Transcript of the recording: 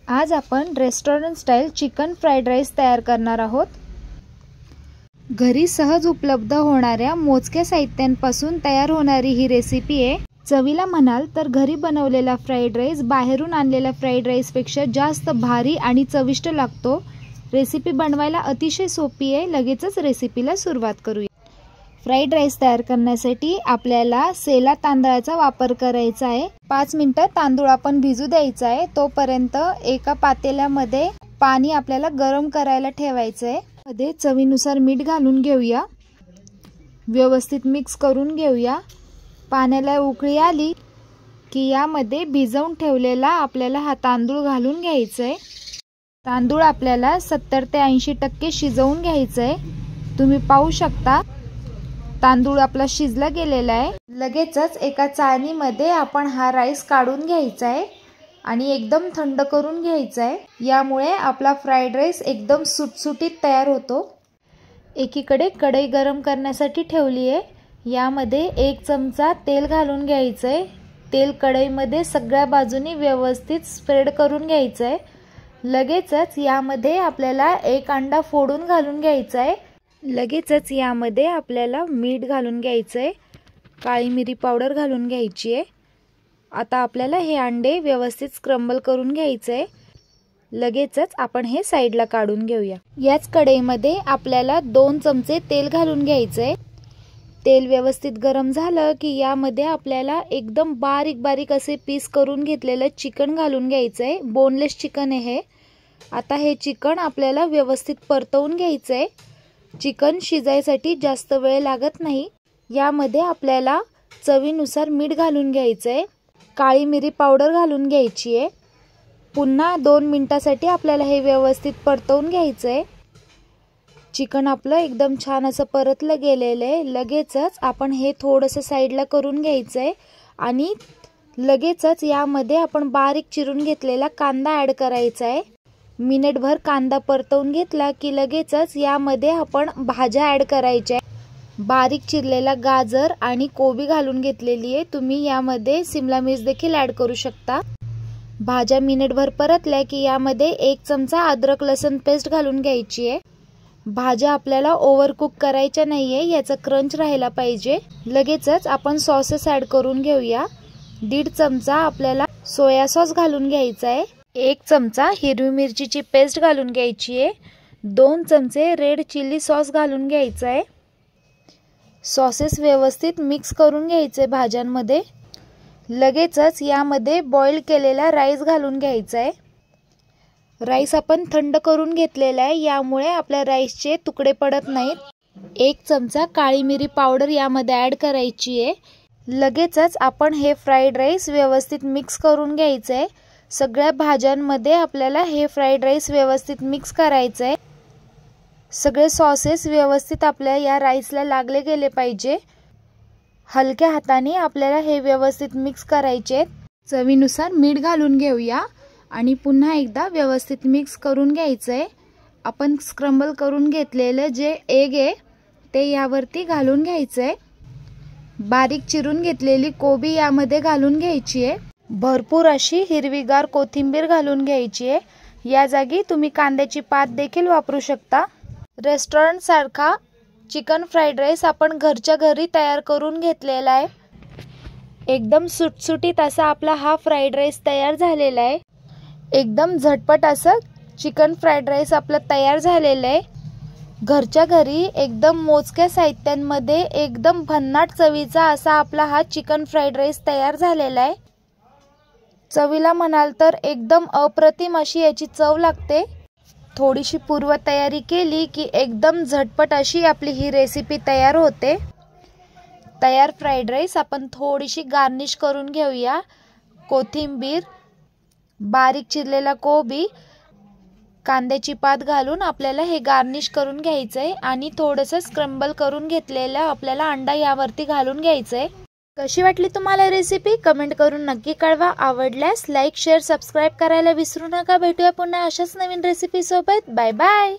आज आपण restaurant style chicken fried rice तयार करणार आहोत। घरी सहज उपलब्ध होणाऱ्या मोजक्या साहित्यांपासून तयार होणारी ही रेसिपी आहे। चवीला म्हणाल तर घरी बनवलेला फ्राईड राईस बाहेरून आणलेल्या फ्राईड राईसपेक्षा जास्त भारी आणि चविष्ट लागतो। रेसिपी बनवायला अतिशय सोपी आहे। लगेचच रेसिपीला सुरुवात करूया। फ्राईड राईस तयार करण्यासाठी आपल्याला सेला तांदळाचा वापर करायचा आहे। 5 मिनिटं तांदूळ आपण भिजू द्यायचा आहे। तोपर्यंत एका पातेल्यामध्ये पाणी आपल्याला गरम करायला ठेवायचं आहे। मध्ये चवीनुसार मीठ घालून घेऊया। व्यवस्थित मिक्स करून घेऊया। पाण्याला उकळी आली की यामध्ये भिजवून ठेवलेला आपल्याला हा तांदूळ घालून घ्यायचा आहे। तांदूळ आपल्याला 70 ते 80% शिजवून घ्यायचा आहे। तुम्ही पाहू शकता तांदूळ आपला शिजला गेलेला आहे। लगेचच एका चाळणीमध्ये आपण हा राईस काढून घ्यायचा आहे आणि एकदम थंड करून घ्यायचा आहे। यामुळे आपला फ्राईड राईस एकदम सुटसुटीत तयार होतो। एकीकडे कढई गरम करण्यासाठी ठेवली आहे। यामध्ये 1 चमचा तेल घालून घ्यायचं आहे। तेल कढईमध्ये सगळ्या बाजूनी व्यवस्थित स्प्रेड करून घ्यायचं आहे। लगेचच यामध्ये आपल्याला 1 अंडा फोडून घालून घ्यायचा आहे। लगेचच यामध्ये आपल्याला मीठ घालून घ्यायचं आहे। काळी मिरी पावडर घालून घ्यायची आहे। आता आपल्याला हे अंडे व्यवस्थित स्क्रम्बल करून घ्यायचे आहे। लगेचच आपण हे साईडला काढून घेऊया। याच कढईमध्ये आपल्याला 2 चमचे तेल घालून घ्यायचे आहे। तेल व्यवस्थित गरम झालं की यामध्ये आपल्याला एकदम बारीक बारीक असे पीस करून घेतलेलं चिकन घालून घ्यायचं आहे। बोनलेस चिकन आहे। आता हे चिकन आपल्याला व्यवस्थित परतवून घ्यायचं आहे। चिकन शिजायसाठी जास्त वेळ लागत नाही। यामध्ये आपल्याला चवीनुसार मीठ घालून घ्यायचं आहे। काळी मिरी पावडर घालून घ्यायची आहे। पुन्हा 2 मिनिटांसाठी आपल्याला हे व्यवस्थित परतवून घ्यायचं आहे। चिकन आपलं एकदम छान असं परतलं गेलेलं आहे। लगेचच आपण हे थोडंसं साईडला करून घ्यायचं आहे आणि लगेचच यामध्ये आपण बारीक चिरून घेतलेला कांदा ॲड करायचा आहे। मिनिटभर कांदा परतवून घेतला की लगेचच यामध्ये आपण भाज्या ॲड करायच्या। बारीक चिरलेला गाजर आणि कोबी घालून घेतलेली आहे। तुम्ही यामध्ये शिमला मिर्च देखील ॲड करू शकता। भाज्या मिनिटभर परतल्या की यामध्ये 1 चमचा अद्रक लसूण पेस्ट घालून घ्यायची आहे। भाज्या आपल्याला ओव्हरकुक करायच्या नाहीये, याचा क्रंच राहायला पाहिजे। लगेचच आपण सॉसेस ॲड करून घेऊया। 1.5 चमचा आपल्याला सोया सॉस घालून घ्यायचा आहे। 1 चमचा हिरवी मिरचीची पेस्ट घालून घ्यायची आहे। 2 चमचे रेड चिली सॉस घालून घ्यायचा आहे। सॉसेस व्यवस्थित मिक्स करून घ्यायचे भाज्यांमध्ये। लगेचच यामध्ये बॉईल केलेला राईस घालून घ्यायचा आहे। राईस आपण थंड करून घेतलेला आहे, यामुळे आपल्या राईसचे तुकडे पडत नाहीत। 1 चमचा काळी मिरी पावडर यामध्ये ॲड करायची आहे। लगेचच आपण हे फ्राईड राईस व्यवस्थित मिक्स करून घ्यायचं आहे। सगळ्या भाज्यांमध्ये आपल्याला हे फ्राईड राईस व्यवस्थित मिक्स करायचं आहे। सगळे सॉसेस व्यवस्थित आपल्या या राईसला लागले गेले पाहिजे। हलक्या हाताने आपल्याला हे व्यवस्थित मिक्स करायचे। चवीनुसार मीठ घालून घेऊया आणि पुन्हा एकदा व्यवस्थित मिक्स करून घ्यायचंय। आपण स्क्रम्बल करून घेतलेलं जे एग आहे ते यावरती घालून घ्यायचंय। बारीक चिरून घेतलेली कोबी यामध्ये घालून घ्यायची आहे। भरपूर अशी हिरवीगार कोथिंबीर घालून घ्यायची आहे। या जागी तुम्ही कांद्याची पात देखील वापरू शकता। रेस्टॉरंट सारखा चिकन फ्राईड राईस आपण घरच्या घरी तयार करून घेतलेला आहे। एकदम सुटसुटीत असा आपला हा फ्राईड राईस तयार झालेला आहे। एकदम झटपट असं चिकन फ्राईड राईस आपलं तयार झालेलं आहे। घरच्या घरी एकदम मोजक्या साहित्यांमध्ये एकदम भन्नाट चवीचा असा आपला हा चिकन फ्राईड राईस तयार झालेला आहे। चवीला म्हणाल तर एकदम अप्रतिम अशी याची चव लागते। थोडीशी पूर्वतयारी केली की एकदम झटपट अशी आपली ही रेसिपी तयार होते। तयार फ्राईड राईस आपण थोडीशी गार्निश करून घेऊया। कोथिंबीर, बारीक चिरलेला कोबी, कांद्याची पात घालून आपल्याला हे गार्निश करून घ्यायचंय आणि थोडंसं स्क्रम्बल करून घेतलेला आपल्याला अंडा यावरती घालून घ्यायचंय। कशी वाटली तुम्हाला रेसिपी कमेंट करून नक्की कळवा। आवडल्यास लाईक, शेअर, सबस्क्राइब करायला विसरू नका। भेटूया पुन्हा अशाच नवीन रेसिपी सोबत। Bye bye.